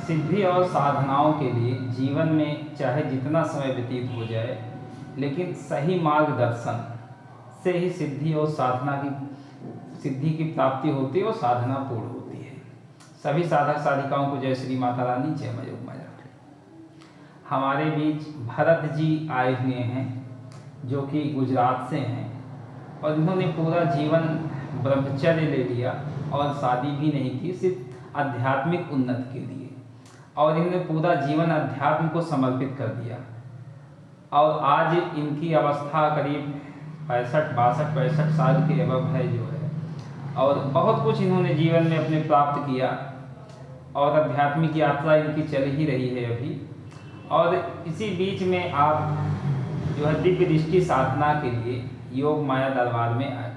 सिद्धि और साधनाओं के लिए जीवन में चाहे जितना समय व्यतीत हो जाए, लेकिन सही मार्गदर्शन से ही सिद्धि की प्राप्ति होती है और साधना पूर्ण होती है। सभी साधक साधिकाओं को जय श्री माता रानी, जय मां योग माया। हमारे बीच भरत जी आए हुए हैं जो कि गुजरात से हैं और इन्होंने पूरा जीवन ब्रह्मचर्य ले लिया और शादी भी नहीं की, सिर्फ आध्यात्मिक उन्नति के लिए, और इन्होंने पूरा जीवन अध्यात्म को समर्पित कर दिया। और आज इनकी अवस्था करीब 65 साल के एवं है जो है, और बहुत कुछ इन्होंने जीवन में अपने प्राप्त किया और आध्यात्मिक यात्रा इनकी चल ही रही है अभी। और इसी बीच में आप जो है दिव्य दृष्टि साधना के लिए योग माया दरबार में आए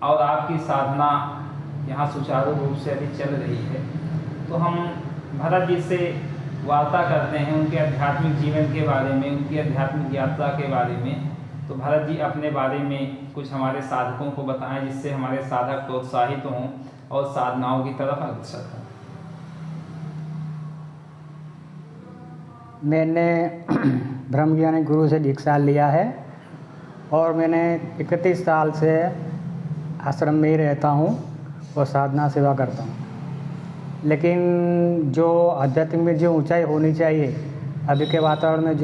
और आपकी साधना यहाँ सुचारू रूप से अभी चल रही है। तो हम भरत जी से वार्ता करते हैं उनके आध्यात्मिक जीवन के बारे में, उनकी आध्यात्मिक यात्रा के बारे में। तो भरत जी अपने बारे में कुछ हमारे साधकों को बताएं जिससे हमारे साधक प्रोत्साहित हों और साधनाओं की तरफ अग्रसर हों। मैंने ब्रह्मज्ञानी गुरु से दीक्षा लिया है और मैंने 31 साल से आश्रम में ही रहता हूँ और साधना सेवा करता हूँ। लेकिन जो आध्यात्मिक में जो ऊंचाई होनी चाहिए, अभी के वातावरण में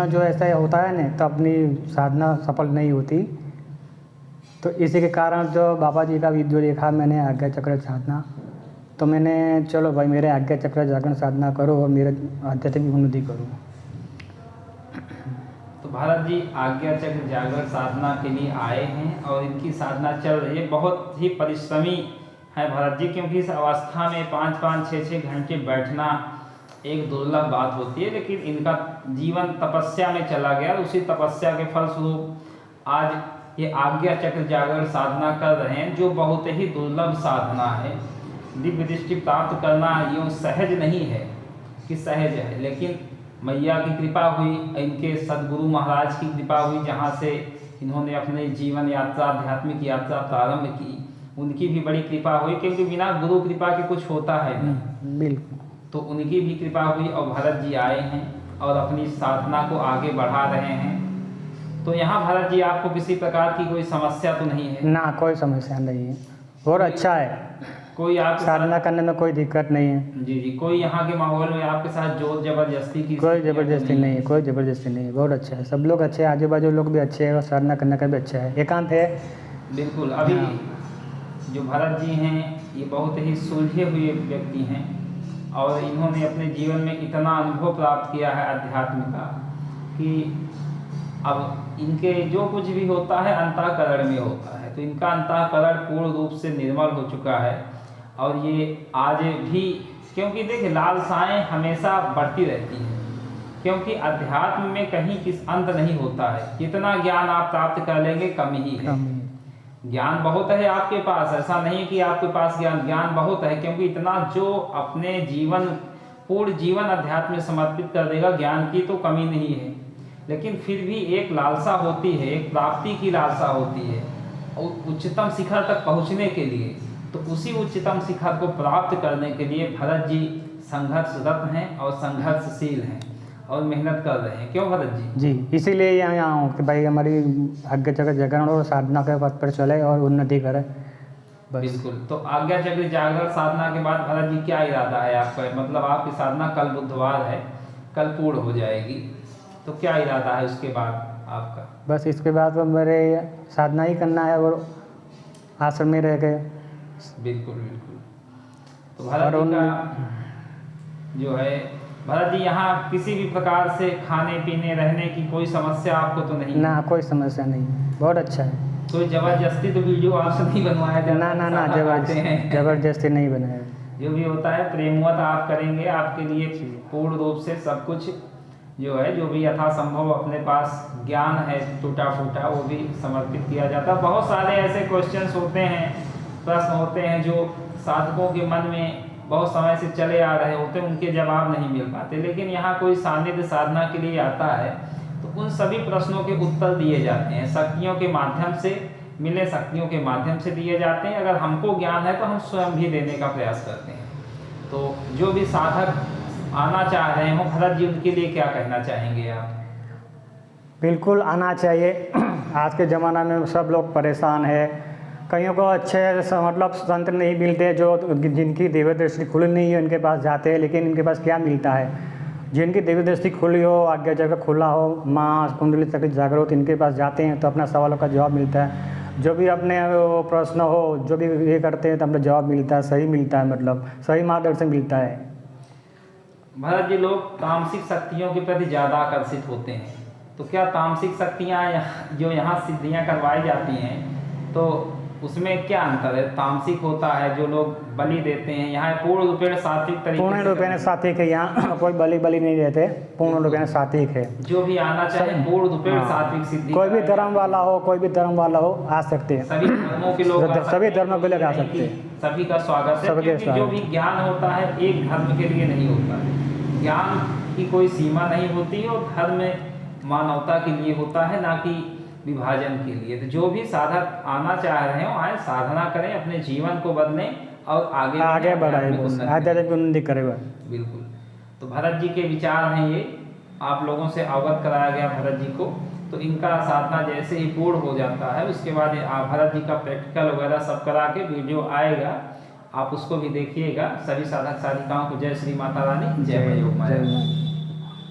जो ऐसा होता है ना, तो अपनी साधना सफल नहीं होती। तो इसी के कारण जो बाबा जी का वीडियो देखा मैंने, आज्ञा चक्र साधना, तो मैंने चलो भाई मेरे आज्ञा चक्र जागरण साधना करो और मेरे आध्यात्मिक उन्नति करो। तो भारत जी आज्ञा चक्र जागरण साधना के लिए आए हैं और इनकी साधना चल रही है। बहुत ही परिश्रमी है भारत जी, क्योंकि इस अवस्था में 5-5, 6-6 घंटे बैठना एक दुर्लभ बात होती है। लेकिन इनका जीवन तपस्या में चला गया और उसी तपस्या के फलस्वरूप आज ये आज्ञा चक्र जागरण साधना कर रहे हैं, जो बहुत ही दुर्लभ साधना है। दिव्य दृष्टि प्राप्त करना यूँ सहज नहीं है कि सहज है, लेकिन मैया की कृपा हुई, इनके सदगुरु महाराज की कृपा हुई, जहाँ से इन्होंने अपने जीवन यात्रा आध्यात्मिक यात्रा प्रारंभ की, उनकी भी बड़ी कृपा हुई, क्योंकि बिना गुरु कृपा के कुछ होता है नहीं। बिल्कुल। तो उनकी भी कृपा हुई और भरत जी आए हैं और अपनी साधना को आगे बढ़ा रहे हैं। तो यहाँ भरत जी आपको किसी प्रकार की कोई समस्या तो नहीं है? ना, कोई समस्या नहीं है, और अच्छा है, कोई आप साधना करने में कोई दिक्कत नहीं है। जी जी, कोई यहाँ के माहौल में आपके साथ जोर जबरदस्ती की? कोई ज़बरदस्ती नहीं है, कोई ज़बरदस्ती नहीं है, बहुत अच्छा है, सब लोग अच्छे हैं, आजू बाजू लोग भी अच्छे हैं और साधना करने का भी अच्छा है, एकांत है। बिल्कुल। अभी जो भरत जी हैं ये बहुत ही सुलझे हुए व्यक्ति हैं और इन्होंने अपने जीवन में इतना अनुभव प्राप्त किया है अध्यात्म का कि अब इनके जो कुछ भी होता है अंतःकरण में होता है। तो इनका अंतःकरण पूर्ण रूप से निर्मल हो चुका है और ये आज भी, क्योंकि देखिए लालसाएं हमेशा बढ़ती रहती हैं, क्योंकि अध्यात्म में कहीं किस अंत नहीं होता है। जितना ज्ञान आप प्राप्त कर लेंगे कम ही है। ज्ञान बहुत है आपके पास, ऐसा नहीं कि आपके पास ज्ञान बहुत है, क्योंकि इतना जो अपने पूर्ण जीवन अध्यात्म में समर्पित कर देगा, ज्ञान की तो कमी नहीं है। लेकिन फिर भी एक लालसा होती है, एक प्राप्ति की लालसा होती है उच्चतम शिखर तक पहुंचने के लिए। तो उसी उच्चतम शिखर को प्राप्त करने के लिए भरत जी संघर्षरत हैं और संघर्षशील हैं और मेहनत कर रहे हैं। क्यों भरत जी? जी, इसीलिए यहाँ हूँ कि भाई हमारी आज्ञा चक्र जागरण और साधना के पथ पर चले और उन्नति करे। बिल्कुल। तो आज्ञा चक्र जागरण साधना के बाद भरत जी क्या इरादा है आपका? मतलब आपकी साधना कल बुधवार है, कल पूर्ण हो जाएगी, तो क्या इरादा है उसके बाद आपका? बस इसके बाद तो मेरे साधना ही करना है और आश्रम में रह गए। बिल्कुल बिल्कुल। तो भरत जी का जो है, भरत जी यहाँ किसी भी प्रकार से खाने पीने रहने की कोई समस्या आपको तो नहीं? ना, कोई समस्या नहीं, बहुत अच्छा है। कोई जबरदस्ती तो वीडियो आपसे नहीं बनवाया जाता? ना, जबरदस्ती नहीं बनाया। जो भी होता है प्रेमवत आप करेंगे, आपके लिए पूर्ण रूप से सब कुछ जो है, जो भी यथासंभव अपने पास ज्ञान है टूटा फूटा, वो भी समर्पित किया जाता है। बहुत सारे ऐसे क्वेश्चंस होते हैं, प्रश्न होते हैं जो साधकों के मन में बहुत समय से चले आ रहे होते हैं, उनके जवाब नहीं मिल पाते। लेकिन यहाँ कोई सानिध्य साधना के लिए आता है तो उन सभी प्रश्नों के उत्तर दिए जाते हैं शक्तियों के माध्यम से, मिले शक्तियों के माध्यम से दिए जाते हैं। अगर हमको ज्ञान है तो हम स्वयं भी देने का प्रयास करते हैं। तो जो भी साधक आना चाह रहे हो भरत जी, उनके लिए क्या कहना चाहेंगे आप? बिल्कुल आना चाहिए। आज के ज़माना में सब लोग परेशान है, कईयों को अच्छे मतलब संत नहीं मिलते, जो जिनकी दिव्य दृष्टि खुली नहीं है उनके पास जाते हैं, लेकिन इनके पास क्या मिलता है? जिनकी दिव्य दृष्टि खुली हो, आज्ञा चक्र खुला हो, माँ कुंडली चक्र जागृत, इनके पास जाते हैं तो अपना सवालों का जवाब मिलता है। जो भी अपने वो प्रश्न हो, जो भी ये करते हैं तो अपना जवाब मिलता है, सही मिलता है, मतलब सही मार्गदर्शन मिलता है। भरत जी, लोग तामसिक शक्तियों के प्रति ज़्यादा आकर्षित होते हैं, तो क्या तामसिक शक्तियाँ जो यहाँ सिद्धियाँ करवाई जाती हैं तो उसमें क्या अंतर है? तामसिक होता है जो लोग बलि देते हैं, यहाँ पूर्ण रूपेण सात्विक तरीके पूर्ण रूपेण सात्विक है, यहाँ कोई बलि नहीं देते, पूर्ण रूपेण सात्विक है। जो भी आना चाहे पूर्ण रूपेण सात्विक सिद्धि, कोई भी धर्म वाला हो, कोई भी धर्म वाला हो, आ सकते हैं। सभी धर्मों के लोग सभी धर्मों के लोग आ सकते हैं। सभी का स्वागत है, क्योंकि जो भी ज्ञान होता है एक धर्म के लिए नहीं होता है। ज्ञान की कोई सीमा नहीं होती और धर्म मानवता के लिए होता है, ना कि विभाजन के लिए। तो जो भी साधक आना चाह रहे हो आए, साधना करें, अपने जीवन को बदलें और आगे बढ़ाए, आध्यात्मिक उन्नति करेगा। बिल्कुल। तो भरत जी के विचार हैं ये, आप लोगों से अवगत कराया गया भरत जी को। तो इनका साधना जैसे ही पूर्ण हो जाता है उसके बाद भरत जी का प्रैक्टिकल वगैरह सब करा के वीडियो आएगा, आप उसको भी देखिएगा। सभी साधक साधिकाओं को जय श्री माता रानी, जय योग माया।